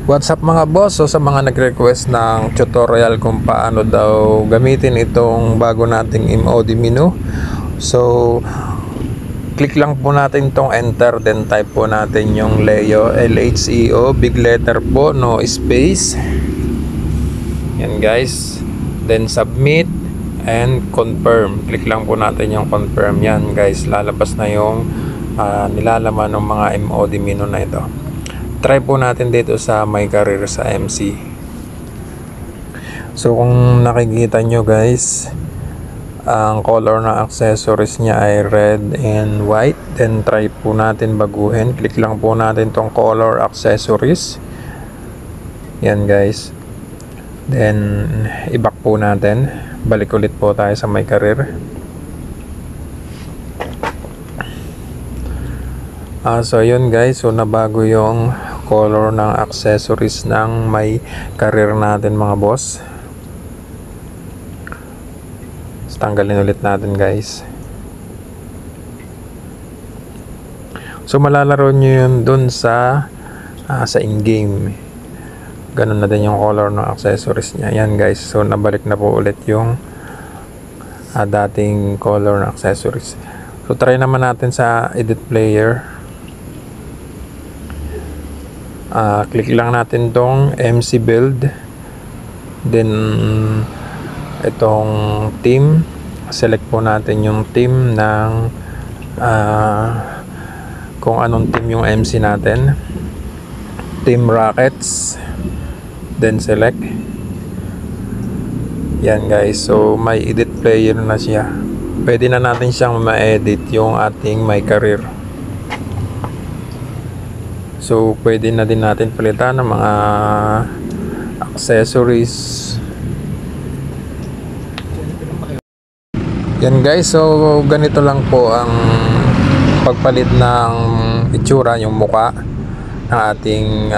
What's up mga boss? So sa mga nag-request ng tutorial kung paano daw gamitin itong bago nating MOD menu, so click lang po natin itong enter, then type po natin yung Leo, LHEO, big letter po, no space. Yan guys, then submit and confirm. Click lang po natin yung confirm. Yan guys, lalabas na yung nilalaman ng mga MOD menu na ito. Try po natin dito sa My Career sa MC. So kung nakikita nyo guys, ang color ng accessories niya ay red and white. Then try po natin baguhin. Click lang po natin tong color accessories. Yan guys. Then i-back po natin. Balik ulit po tayo sa My Career. So yun guys, so nabago yung color ng accessories ng My Career natin mga boss. So, tanggalin ulit natin guys. So malalaro nyo yun dun sa in-game. Ganun na din yung color ng accessories nya. Yan guys, so nabalik na po ulit yung dating color ng accessories. So try naman natin sa edit player. Click lang natin tong MC build, then itong team, select po natin yung team ng kung anong team yung MC natin, Team Rockets, then select. Yan guys, so may edit player na siya. Pwede na natin siyang ma-edit yung ating My Career. So pwede na din natin palitan ng mga accessories. Yan guys, so ganito lang po ang pagpalit ng itsura, yung muka ng ating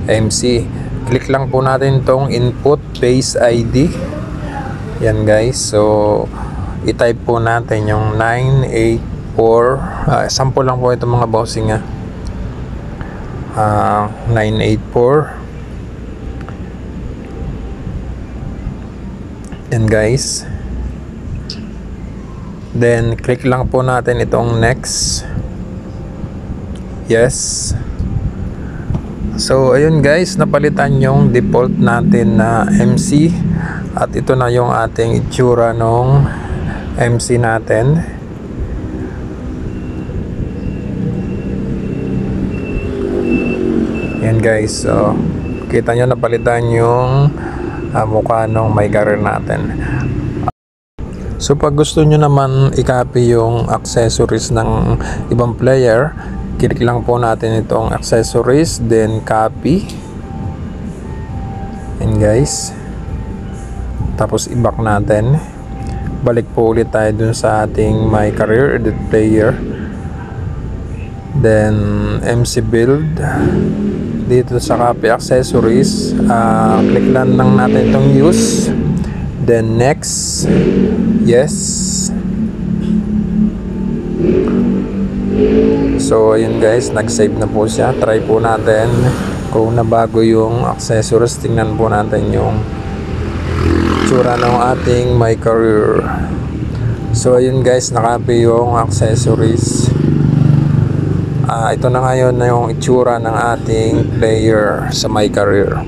MC. Click lang po natin tong input face ID. Yan guys, so i-type po natin yung 984. Sample lang po ito mga bossing 984. And guys, then click lang po natin itong next. Yes. So ayun guys, napalitan yung default natin na MC, at ito na yung ating itsura nung MC natin. Yan guys, so kita nyo napalitan yung mukha ng My Career natin. So pag gusto nyo naman i-copy yung accessories ng ibang player, click lang po natin itong accessories, then copy. Yan guys, tapos i-back natin. Balik po ulit tayo dun sa ating My Career edit player, then MC build. Dito sa copy accessories, click lang natin itong use, then next. Yes. So ayun guys, nag-save na po siya. Try po natin kung nabago yung accessories. Tingnan po natin yung tsura ng ating My Career. So ayun guys, nakapy yung accessories. Ito na ngayon na yung itsura ng ating player sa My Career.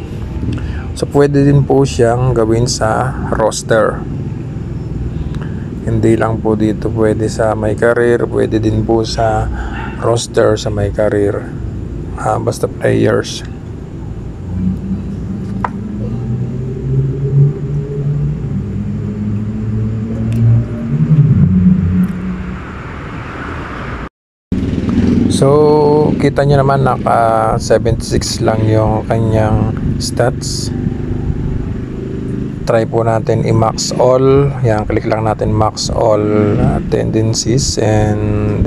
So pwede din po siyang gawin sa roster. Hindi lang po dito pwede sa My Career, pwede din po sa roster sa My Career. Basta players. So kita nyo naman naka 76 lang yung kanyang stats. Try po natin i-max all. Yan, click lang natin max all tendencies and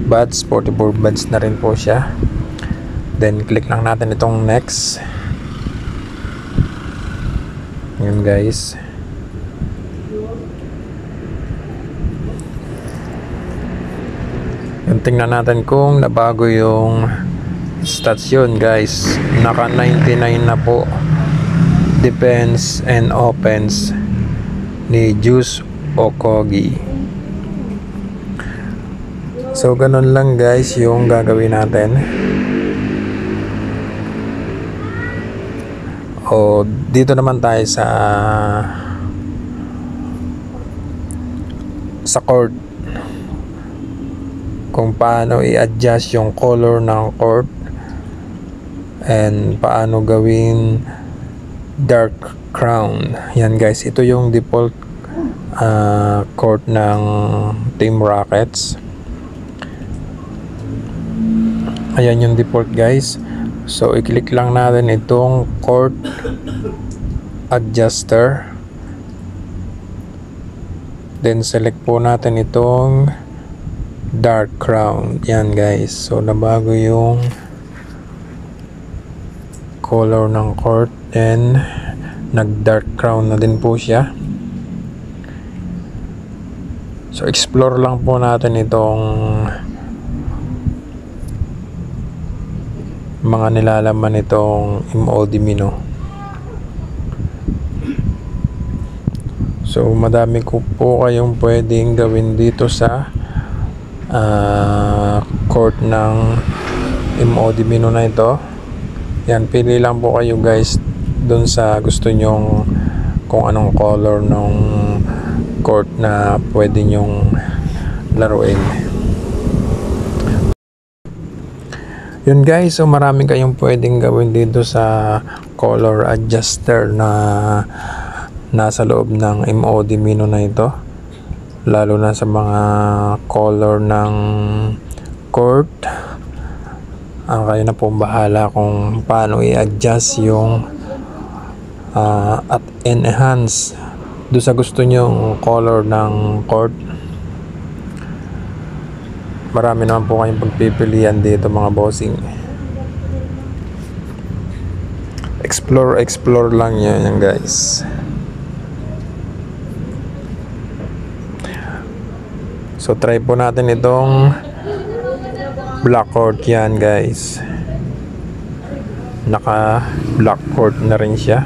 buds. 44 buds na rin po siya. Then click lang natin itong next. Yun guys. Tingnan natin kung nabago yung stats yun guys. Naka 99 na po defense and offense ni Juice Okogie. So ganun lang guys yung gagawin natin. O dito naman tayo sa court, kung paano i-adjust yung color ng court and paano gawin dark crown. Yan guys, ito yung default court ng Team Rockets. Ayan yung default guys. So i-click lang natin itong court adjuster, then select po natin itong dark crown. Yan guys, so nabago yung color ng court and nag dark crown na din po siya. So explore lang po natin itong mga nilalaman nitong MOD Mino. So madami ko po kayong pwedeng gawin dito sa court ng MOD Mino na ito. Yan, pili lang po kayo guys dun sa gusto nyong, kung anong color ng court na pwede nyong laruin. Yun guys, so maraming kayong pwedeng gawin dito sa color adjuster na nasa loob ng MOD Mino na ito, lalo na sa mga color ng court. Kayo na po bahala kung paano i-adjust yung at enhance do sa gusto nyong color ng court. Marami naman po kayong pagpipilian dito mga bossing. Explore lang yan guys. So try po natin itong black court. Yan guys, naka black court na rin siya.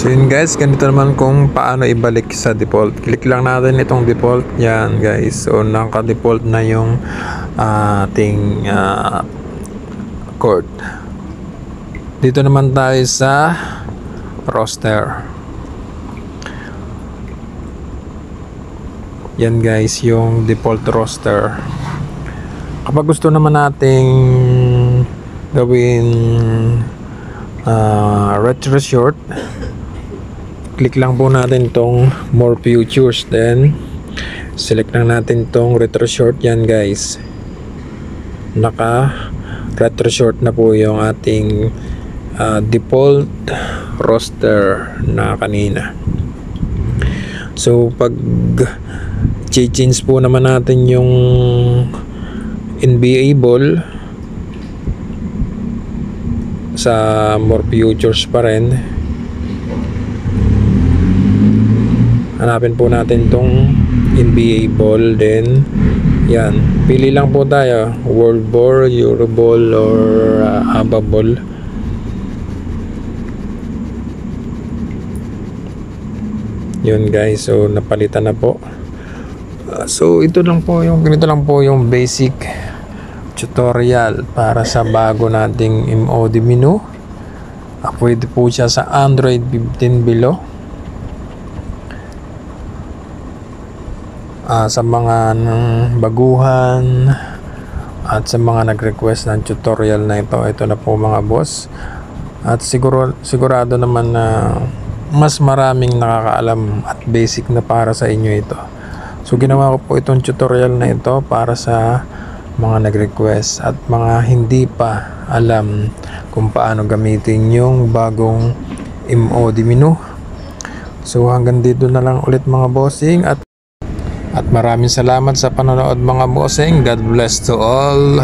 So yun guys, ganito naman kung paano ibalik sa default. Click lang natin itong default. Yan guys, so naka-default na yung ating court. Dito naman tayo sa roster. Yan guys, yung default roster. Kapag gusto naman nating gawin retro short, click lang po natin tong more futures, then select lang natin tong retro short. Yan guys, naka retro short na po yung ating default roster na kanina. So pag change po naman natin yung NBA ball sa more futures pa rin, hanapin po natin tong NBA ball, then yan, pili lang po tayo, World Ball, Euro Ball, or ABA ball. Yun guys, so napalitan na po. So ito lang po yung, ganito lang po yung basic tutorial para sa bago nating MOD Mino. Pwede po siya sa Android 15 below. Sa mga baguhan at sa mga nag-request ng tutorial na ito na po mga boss. At sigurado naman na mas maraming nakakaalam at basic na para sa inyo ito. So ginawa ko po itong tutorial na ito para sa mga nag-request at mga hindi pa alam kung paano gamitin yung bagong MOD Mino. So hanggang dito na lang ulit mga bossing, at maraming salamat sa panonood mga bossing. God bless to all.